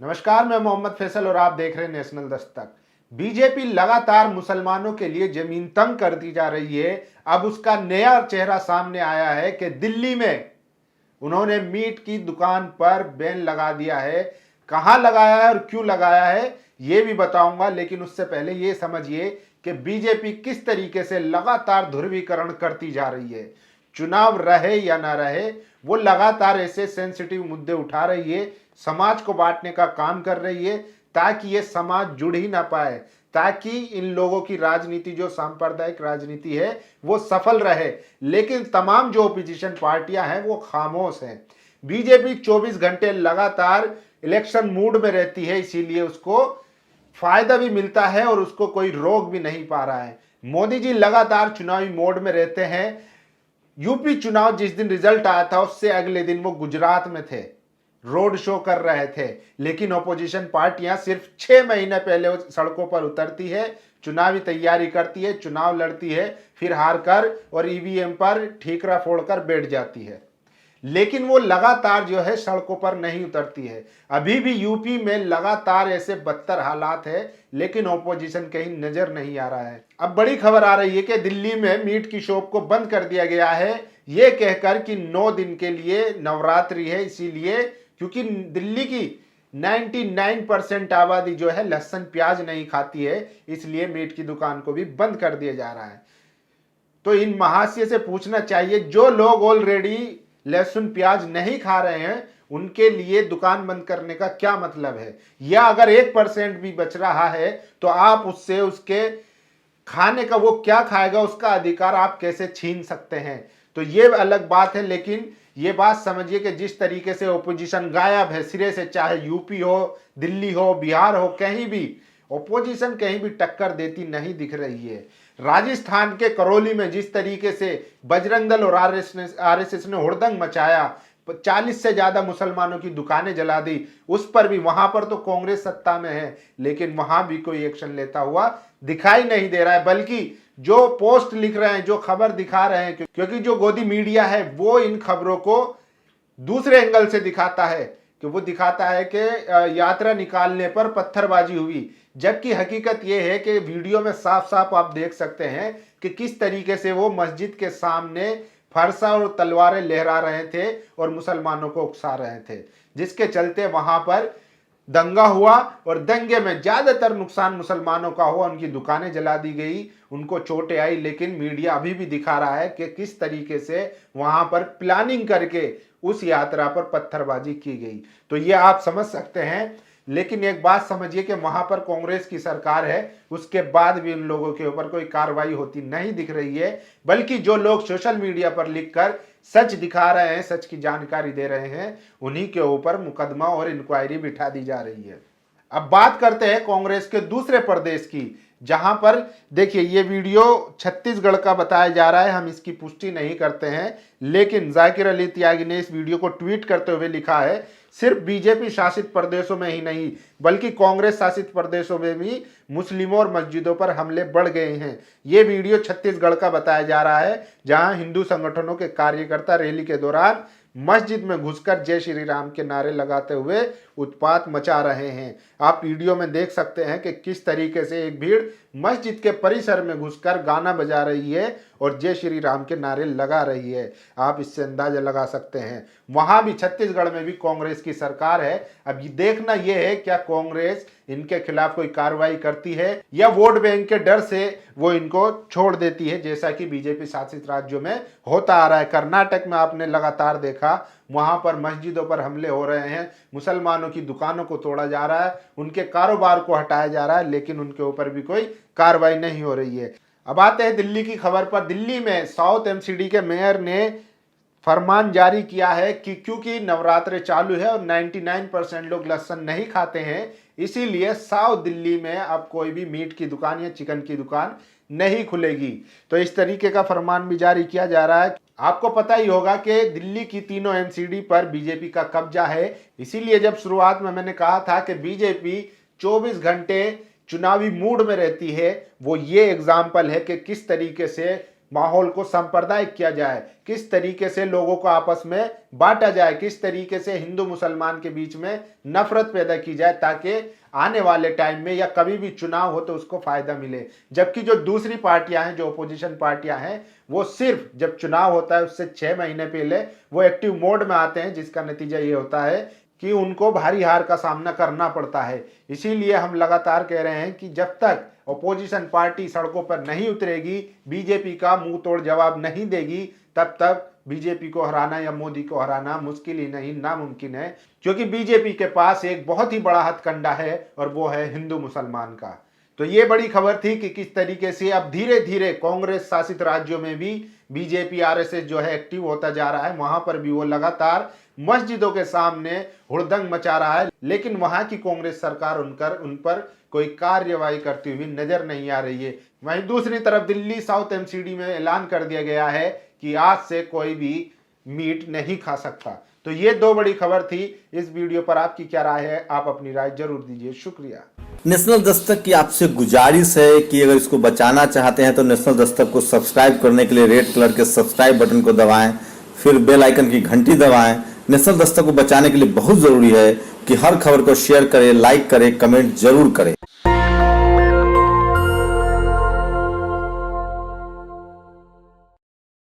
नमस्कार, मैं मोहम्मद फैसल और आप देख रहे हैं नेशनल दस्तक। बीजेपी लगातार मुसलमानों के लिए जमीन तंग करती जा रही है। अब उसका नया चेहरा सामने आया है कि दिल्ली में उन्होंने मीट की दुकान पर बैन लगा दिया है। कहां लगाया है और क्यों लगाया है ये भी बताऊंगा, लेकिन उससे पहले ये समझिए कि बीजेपी किस तरीके से लगातार ध्रुवीकरण करती जा रही है। चुनाव रहे या ना रहे, वो लगातार ऐसे सेंसिटिव मुद्दे उठा रही है, समाज को बांटने का काम कर रही है ताकि ये समाज जुड़ ही ना पाए, ताकि इन लोगों की राजनीति जो सांप्रदायिक राजनीति है वो सफल रहे। लेकिन तमाम जो ओपोजिशन पार्टियां हैं वो खामोश हैं। बीजेपी 24 घंटे लगातार इलेक्शन मूड में रहती है, इसीलिए उसको फायदा भी मिलता है और उसको कोई रोक भी नहीं पा रहा है। मोदी जी लगातार चुनावी मोड में रहते हैं। यूपी चुनाव जिस दिन रिजल्ट आया था उससे अगले दिन वो गुजरात में थे, रोड शो कर रहे थे। लेकिन ऑपोजिशन पार्टियां सिर्फ 6 महीने पहले सड़कों पर उतरती है, चुनावी तैयारी करती है, चुनाव लड़ती है, फिर हार कर और ईवीएम पर ठीकरा फोड़कर बैठ जाती है। लेकिन वो लगातार जो है सड़कों पर नहीं उतरती है। अभी भी यूपी में लगातार ऐसे बदतर हालात है, लेकिन ऑपोजिशन कहीं नजर नहीं आ रहा है। अब बड़ी खबर आ रही है कि दिल्ली में मीट की शॉप को बंद कर दिया गया है, ये कहकर कि 9 दिन के लिए नवरात्रि है, इसीलिए क्योंकि दिल्ली की 99% आबादी जो है लहसुन प्याज नहीं खाती है, इसलिए मीट की दुकान को भी बंद कर दिया जा रहा है। तो इन महाशय से पूछना चाहिए, जो लोग ऑलरेडी लहसुन प्याज नहीं खा रहे हैं उनके लिए दुकान बंद करने का क्या मतलब है? या अगर 1% भी बच रहा है तो आप उससे उसके खाने का, वो क्या खाएगा उसका अधिकार आप कैसे छीन सकते हैं? तो ये अलग बात है। लेकिन ये बात समझिए कि जिस तरीके से ओपोजिशन गायब है सिरे से, चाहे यूपी हो, दिल्ली हो, बिहार हो, कहीं भी ओपोजिशन कहीं भी टक्कर देती नहीं दिख रही है। राजस्थान के करौली में जिस तरीके से बजरंग दल और आरएसएस ने हुड़दंग मचाया, 40 से ज्यादा मुसलमानों की दुकानें जला दी, उस पर भी, वहां पर तो कांग्रेस सत्ता में है लेकिन वहां भी कोई एक्शन लेता हुआ दिखाई नहीं दे रहा है। बल्कि जो पोस्ट लिख रहे हैं, जो खबर दिखा रहे हैं, क्योंकि जो गोदी मीडिया है वो इन खबरों को दूसरे एंगल से दिखाता है कि वो दिखाता है कि यात्रा निकालने पर पत्थरबाजी हुई, जबकि हकीकत यह है कि वीडियो में साफ साफ आप देख सकते हैं कि किस तरीके से वो मस्जिद के सामने फरसा और तलवारें लहरा रहे थे और मुसलमानों को उकसा रहे थे, जिसके चलते वहां पर दंगा हुआ और दंगे में ज्यादातर नुकसान मुसलमानों का हुआ। उनकी दुकानें जला दी गई, उनको चोटें आई। लेकिन मीडिया अभी भी दिखा रहा है कि किस तरीके से वहां पर प्लानिंग करके उस यात्रा पर पत्थरबाजी की गई। तो ये आप समझ सकते हैं। लेकिन एक बात समझिए कि वहां पर कांग्रेस की सरकार है, उसके बाद भी इन लोगों के ऊपर कोई कार्रवाई होती नहीं दिख रही है। बल्कि जो लोग सोशल मीडिया पर लिखकर सच दिखा रहे हैं, सच की जानकारी दे रहे हैं, उन्हीं के ऊपर मुकदमा और इंक्वायरी बिठा दी जा रही है। अब बात करते हैं कांग्रेस के दूसरे प्रदेश की, जहां पर देखिए ये वीडियो छत्तीसगढ़ का बताया जा रहा है, हम इसकी पुष्टि नहीं करते हैं, लेकिन जाकिर अली त्यागी ने इस वीडियो को ट्वीट करते हुए लिखा है, सिर्फ बीजेपी शासित प्रदेशों में ही नहीं बल्कि कांग्रेस शासित प्रदेशों में भी मुस्लिमों और मस्जिदों पर हमले बढ़ गए हैं। ये वीडियो छत्तीसगढ़ का बताया जा रहा है, जहां हिंदू संगठनों के कार्यकर्ता रैली के दौरान मस्जिद में घुसकर जय श्री राम के नारे लगाते हुए उत्पात मचा रहे हैं। आप वीडियो में देख सकते हैं कि किस तरीके से एक भीड़ मस्जिद के परिसर में घुसकर गाना बजा रही है और जय श्री राम के नारे लगा रही है। आप इससे अंदाजा लगा सकते हैं। वहां भी छत्तीसगढ़ में भी कांग्रेस की सरकार है। अब ये देखना यह है क्या कांग्रेस इनके खिलाफ कोई कार्रवाई करती है या वोट बैंक के डर से वो इनको छोड़ देती है, जैसा कि बीजेपी शासित राज्यों में होता आ रहा है। कर्नाटक में आपने लगातार देखा, वहां पर मस्जिदों पर हमले हो रहे हैं, मुसलमानों की दुकानों को तोड़ा जा रहा है, उनके कारोबार को हटाया जा रहा है, लेकिन उनके ऊपर भी कोई कार्रवाई नहीं हो रही है। अब आते हैं दिल्ली की खबर पर। दिल्ली में साउथ एमसीडी के मेयर ने फरमान जारी किया है कि क्योंकि नवरात्रे चालू है और 99% लोग लहसुन नहीं खाते हैं, इसीलिए साउथ दिल्ली में अब कोई भी मीट की दुकान या चिकन की दुकान नहीं खुलेगी। तो इस तरीके का फरमान भी जारी किया जा रहा है। आपको पता ही होगा कि दिल्ली की तीनों एमसीडी पर बीजेपी का कब्जा है, इसीलिए जब शुरुआत में मैंने कहा था कि बीजेपी 24 घंटे चुनावी मूड में रहती है, वो ये एग्जाम्पल है कि किस तरीके से माहौल को सांप्रदायिक किया जाए, किस तरीके से लोगों को आपस में बांटा जाए, किस तरीके से हिंदू मुसलमान के बीच में नफरत पैदा की जाए ताकि आने वाले टाइम में या कभी भी चुनाव हो तो उसको फायदा मिले। जबकि जो दूसरी पार्टियां हैं, जो अपोजिशन पार्टियां हैं, वो सिर्फ जब चुनाव होता है उससे 6 महीने पहले वो एक्टिव मोड में आते हैं, जिसका नतीजा ये होता है कि उनको भारी हार का सामना करना पड़ता है। इसीलिए हम लगातार कह रहे हैं कि जब तक अपोजिशन पार्टी सड़कों पर नहीं उतरेगी, बीजेपी का मुंह तोड़ जवाब नहीं देगी, तब तक बीजेपी को हराना या मोदी को हराना मुश्किल ही नहीं, नामुमकिन है। क्योंकि बीजेपी के पास एक बहुत ही बड़ा हथकंडा है और वो है हिंदू मुसलमान का। तो ये बड़ी खबर थी कि किस तरीके से अब धीरे धीरे कांग्रेस शासित राज्यों में भी बीजेपी आरएसएस जो है एक्टिव होता जा रहा है। वहां पर भी वो लगातार मस्जिदों के सामने हुड़दंग मचा रहा है, लेकिन वहां की कांग्रेस सरकार उन पर कोई कार्यवाही करती हुई नजर नहीं आ रही है। वहीं दूसरी तरफ दिल्ली साउथ एमसीडी में ऐलान कर दिया गया है कि आज से कोई भी मीट नहीं खा सकता। तो ये दो बड़ी खबर थी। इस वीडियो पर आपकी क्या राय है, आप अपनी राय जरूर दीजिए। शुक्रिया। नेशनल दस्तक की आपसे गुजारिश है कि अगर इसको बचाना चाहते हैं तो नेशनल दस्तक को सब्सक्राइब करने के लिए रेड कलर के सब्सक्राइब बटन को दबाएं, फिर बेल आइकन की घंटी दबाएं। नेशनल दस्तक को बचाने के लिए बहुत जरूरी है कि हर खबर को शेयर करें, लाइक करें, कमेंट जरूर करें।